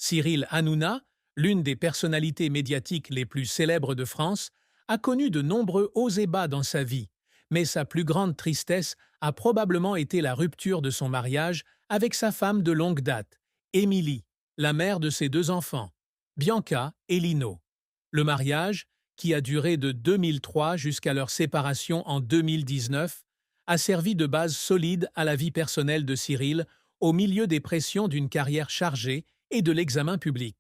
Cyril Hanouna, l'une des personnalités médiatiques les plus célèbres de France, a connu de nombreux hauts et bas dans sa vie, mais sa plus grande tristesse a probablement été la rupture de son mariage avec sa femme de longue date, Émilie, la mère de ses deux enfants, Bianca et Lino. Le mariage, qui a duré de 2003 jusqu'à leur séparation en 2019, a servi de base solide à la vie personnelle de Cyril au milieu des pressions d'une carrière chargée et de l'examen public.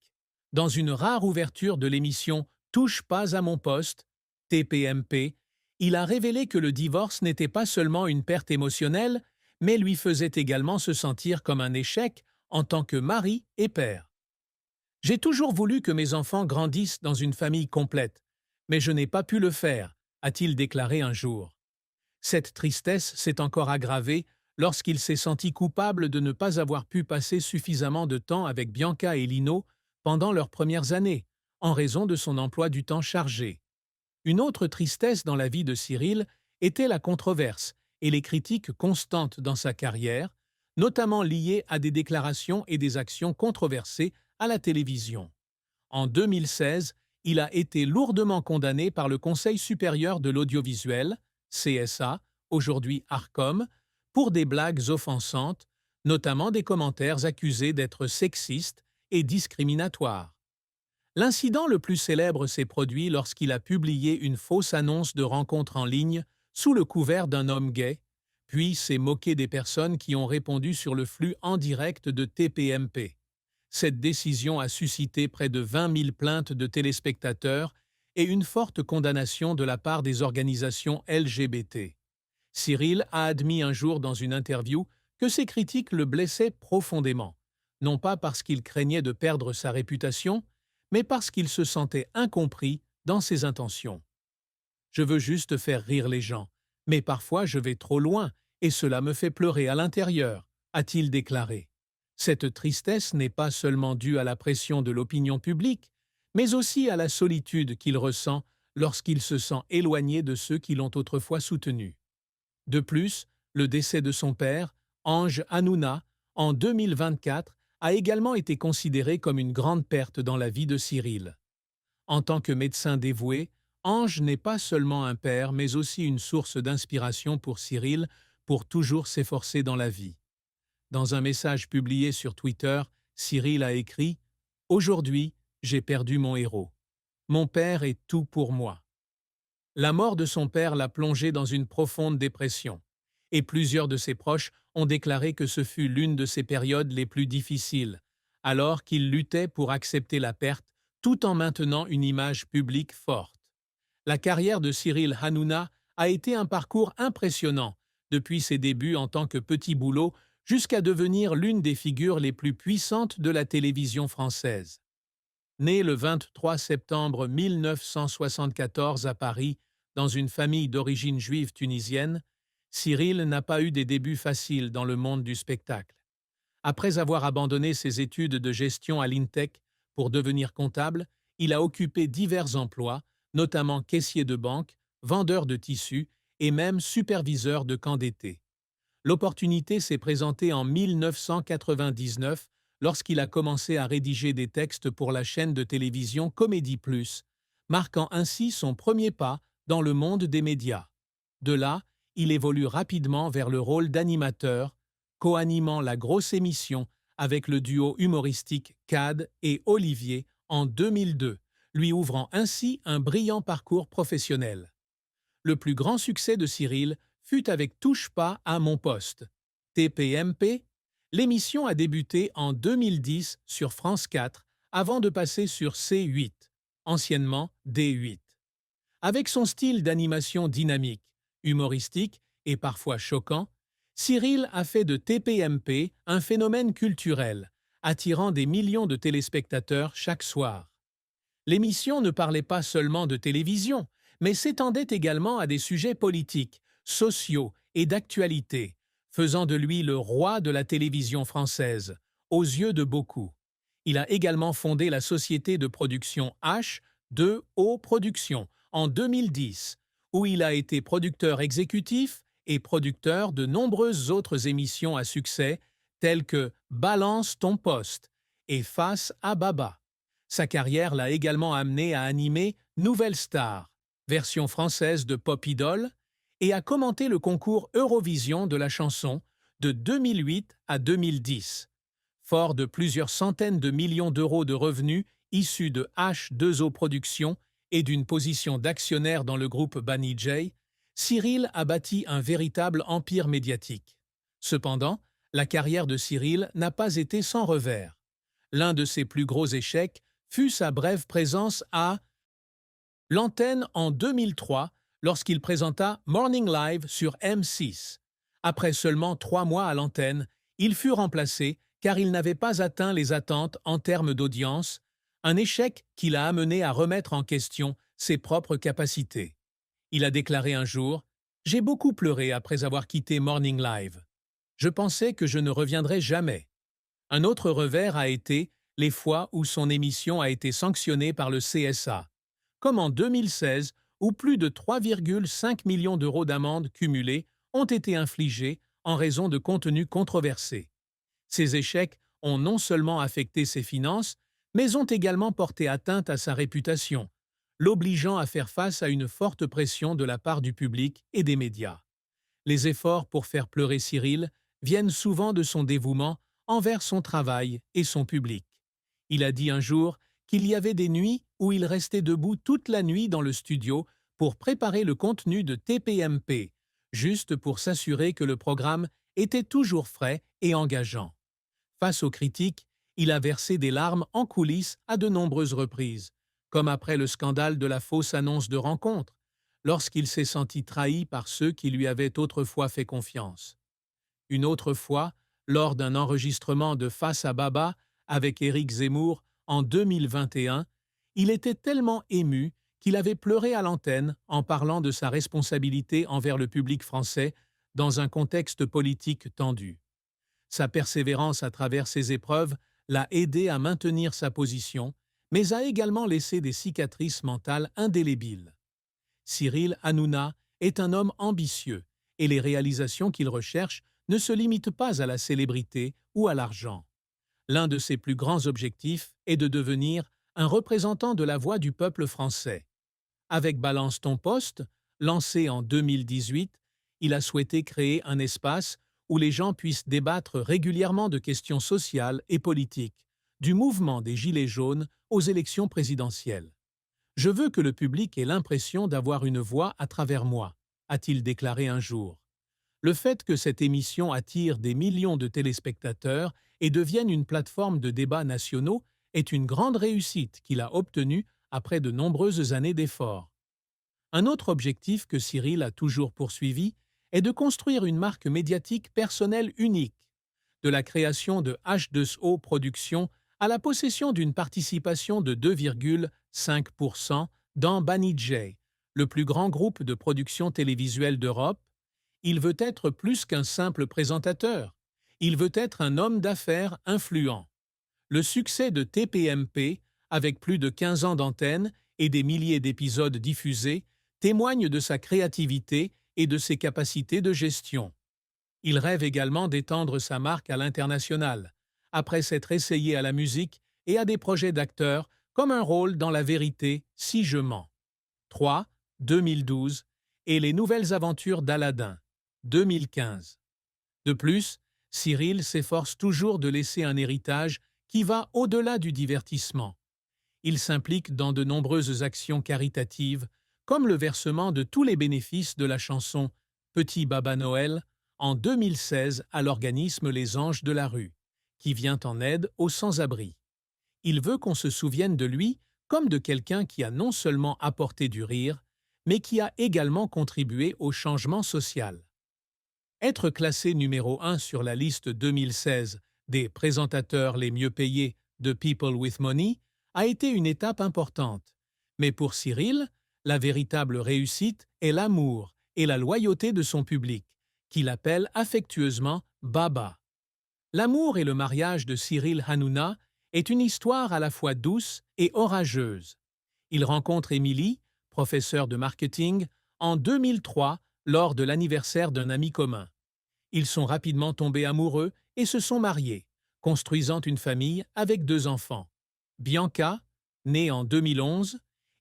Dans une rare ouverture de l'émission Touche pas à mon poste, TPMP, il a révélé que le divorce n'était pas seulement une perte émotionnelle, mais lui faisait également se sentir comme un échec en tant que mari et père. J'ai toujours voulu que mes enfants grandissent dans une famille complète, mais je n'ai pas pu le faire, a-t-il déclaré un jour. Cette tristesse s'est encore aggravée lorsqu'il s'est senti coupable de ne pas avoir pu passer suffisamment de temps avec Bianca et Lino pendant leurs premières années, en raison de son emploi du temps chargé. Une autre tristesse dans la vie de Cyril était la controverse et les critiques constantes dans sa carrière, notamment liées à des déclarations et des actions controversées à la télévision. En 2016, il a été lourdement condamné par le Conseil supérieur de l'audiovisuel, CSA, aujourd'hui Arcom, pour des blagues offensantes, notamment des commentaires accusés d'être sexistes et discriminatoires. L'incident le plus célèbre s'est produit lorsqu'il a publié une fausse annonce de rencontre en ligne sous le couvert d'un homme gay, puis s'est moqué des personnes qui ont répondu sur le flux en direct de TPMP. Cette décision a suscité près de 20 000 plaintes de téléspectateurs et une forte condamnation de la part des organisations LGBT. Cyril a admis un jour dans une interview que ces critiques le blessaient profondément, non pas parce qu'il craignait de perdre sa réputation, mais parce qu'il se sentait incompris dans ses intentions. Je veux juste faire rire les gens, mais parfois je vais trop loin et cela me fait pleurer à l'intérieur, a-t-il déclaré. Cette tristesse n'est pas seulement due à la pression de l'opinion publique, mais aussi à la solitude qu'il ressent lorsqu'il se sent éloigné de ceux qui l'ont autrefois soutenu. De plus, le décès de son père, Ange Hanouna, en 2024, a également été considéré comme une grande perte dans la vie de Cyril. En tant que médecin dévoué, Ange n'est pas seulement un père, mais aussi une source d'inspiration pour Cyril pour toujours s'efforcer dans la vie. Dans un message publié sur Twitter, Cyril a écrit « Aujourd'hui, j'ai perdu mon héros. Mon père est tout pour moi. » La mort de son père l'a plongé dans une profonde dépression, et plusieurs de ses proches ont déclaré que ce fut l'une de ses périodes les plus difficiles, alors qu'il luttait pour accepter la perte tout en maintenant une image publique forte. La carrière de Cyril Hanouna a été un parcours impressionnant, depuis ses débuts en tant que petit boulot jusqu'à devenir l'une des figures les plus puissantes de la télévision française. Né le 23 septembre 1974 à Paris, dans une famille d'origine juive tunisienne, Cyril n'a pas eu des débuts faciles dans le monde du spectacle. Après avoir abandonné ses études de gestion à l'INTEC pour devenir comptable, il a occupé divers emplois, notamment caissier de banque, vendeur de tissus et même superviseur de camp d'été. L'opportunité s'est présentée en 1999 lorsqu'il a commencé à rédiger des textes pour la chaîne de télévision Comédie Plus, marquant ainsi son premier pas dans le monde des médias. De là, il évolue rapidement vers le rôle d'animateur, co-animant la grosse émission avec le duo humoristique Cad et Olivier en 2002, lui ouvrant ainsi un brillant parcours professionnel. Le plus grand succès de Cyril fut avec Touche pas à mon poste. TPMP, l'émission a débuté en 2010 sur France 4 avant de passer sur C8, anciennement D8. Avec son style d'animation dynamique, humoristique et parfois choquant, Cyril a fait de TPMP un phénomène culturel, attirant des millions de téléspectateurs chaque soir. L'émission ne parlait pas seulement de télévision, mais s'étendait également à des sujets politiques, sociaux et d'actualité, faisant de lui le roi de la télévision française, aux yeux de beaucoup. Il a également fondé la société de production H2O Productions en 2010, où il a été producteur exécutif et producteur de nombreuses autres émissions à succès, telles que Balance ton poste et Face à Baba. Sa carrière l'a également amené à animer Nouvelle Star, version française de Pop Idol, et à commenter le concours Eurovision de la chanson de 2008 à 2010. Fort de plusieurs centaines de millions d'euros de revenus issus de H2O Productions et d'une position d'actionnaire dans le groupe Banijay, Cyril a bâti un véritable empire médiatique. Cependant, la carrière de Cyril n'a pas été sans revers. L'un de ses plus gros échecs fut sa brève présence à l'antenne en 2003 lorsqu'il présenta Morning Live sur M6. Après seulement 3 mois à l'antenne, il fut remplacé car il n'avait pas atteint les attentes en termes d'audience, un échec qui l'a amené à remettre en question ses propres capacités. Il a déclaré un jour « J'ai beaucoup pleuré après avoir quitté Morning Live. Je pensais que je ne reviendrais jamais. » Un autre revers a été les fois où son émission a été sanctionnée par le CSA, comme en 2016 où plus de 3,5 millions d'euros d'amendes cumulées ont été infligées en raison de contenus controversés. Ces échecs ont non seulement affecté ses finances, mais ont également porté atteinte à sa réputation, l'obligeant à faire face à une forte pression de la part du public et des médias. Les efforts pour faire pleurer Cyril viennent souvent de son dévouement envers son travail et son public. Il a dit un jour qu'il y avait des nuits où il restait debout toute la nuit dans le studio pour préparer le contenu de TPMP, juste pour s'assurer que le programme était toujours frais et engageant. Face aux critiques, il a versé des larmes en coulisses à de nombreuses reprises, comme après le scandale de la fausse annonce de rencontre, lorsqu'il s'est senti trahi par ceux qui lui avaient autrefois fait confiance. Une autre fois, lors d'un enregistrement de Face à Baba avec Éric Zemmour en 2021, il était tellement ému qu'il avait pleuré à l'antenne en parlant de sa responsabilité envers le public français dans un contexte politique tendu. Sa persévérance à travers ces épreuves l'a aidé à maintenir sa position, mais a également laissé des cicatrices mentales indélébiles. Cyril Hanouna est un homme ambitieux et les réalisations qu'il recherche ne se limitent pas à la célébrité ou à l'argent. L'un de ses plus grands objectifs est de devenir un représentant de la voix du peuple français. Avec Balance ton poste, lancé en 2018, il a souhaité créer un espace où les gens puissent débattre régulièrement de questions sociales et politiques, du mouvement des Gilets jaunes aux élections présidentielles. « Je veux que le public ait l'impression d'avoir une voix à travers moi », a-t-il déclaré un jour. Le fait que cette émission attire des millions de téléspectateurs et devienne une plateforme de débats nationaux est une grande réussite qu'il a obtenue après de nombreuses années d'efforts. Un autre objectif que Cyril a toujours poursuivi est de construire une marque médiatique personnelle unique. De la création de H2O Productions à la possession d'une participation de 2,5% dans Banijay, le plus grand groupe de production télévisuelle d'Europe, il veut être plus qu'un simple présentateur. Il veut être un homme d'affaires influent. Le succès de TPMP, avec plus de 15 ans d'antenne et des milliers d'épisodes diffusés, témoigne de sa créativité et de ses capacités de gestion. Il rêve également d'étendre sa marque à l'international, après s'être essayé à la musique et à des projets d'acteurs comme un rôle dans La Vérité, Si je mens. 3, 2012, et Les Nouvelles Aventures d'Aladin, 2015. De plus, Cyril s'efforce toujours de laisser un héritage qui va au-delà du divertissement. Il s'implique dans de nombreuses actions caritatives, comme le versement de tous les bénéfices de la chanson Petit Baba Noël en 2016 à l'organisme Les Anges de la Rue, qui vient en aide aux sans-abri. Il veut qu'on se souvienne de lui comme de quelqu'un qui a non seulement apporté du rire, mais qui a également contribué au changement social. Être classé numéro 1 sur la liste 2016 des présentateurs les mieux payés de People with Money a été une étape importante. Mais pour Cyril, la véritable réussite est l'amour et la loyauté de son public, qu'il appelle affectueusement Baba. L'amour et le mariage de Cyril Hanouna est une histoire à la fois douce et orageuse. Il rencontre Émilie, professeure de marketing, en 2003 lors de l'anniversaire d'un ami commun. Ils sont rapidement tombés amoureux et se sont mariés, construisant une famille avec 2 enfants. Bianca, née en 2011,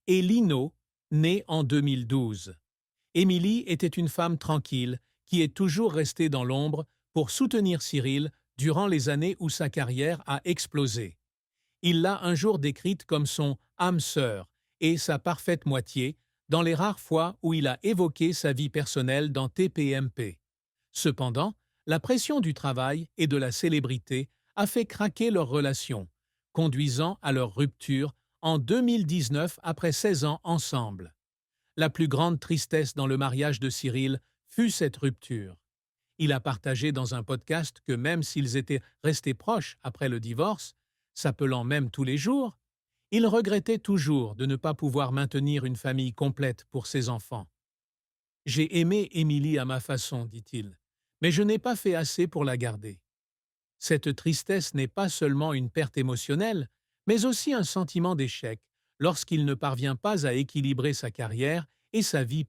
et Lino, né en 2012. Émilie était une femme tranquille qui est toujours restée dans l'ombre pour soutenir Cyril durant les années où sa carrière a explosé. Il l'a un jour décrite comme son âme sœur et sa parfaite moitié dans les rares fois où il a évoqué sa vie personnelle dans TPMP. Cependant, la pression du travail et de la célébrité a fait craquer leur relation, conduisant à leur rupture en 2019 après 16 ans ensemble. La plus grande tristesse dans le mariage de Cyril fut cette rupture. Il a partagé dans un podcast que même s'ils étaient restés proches après le divorce, s'appelant même tous les jours, il regrettait toujours de ne pas pouvoir maintenir une famille complète pour ses enfants. J'ai aimé Émilie à ma façon, dit-il, mais je n'ai pas fait assez pour la garder. Cette tristesse n'est pas seulement une perte émotionnelle, mais aussi un sentiment d'échec lorsqu'il ne parvient pas à équilibrer sa carrière et sa vie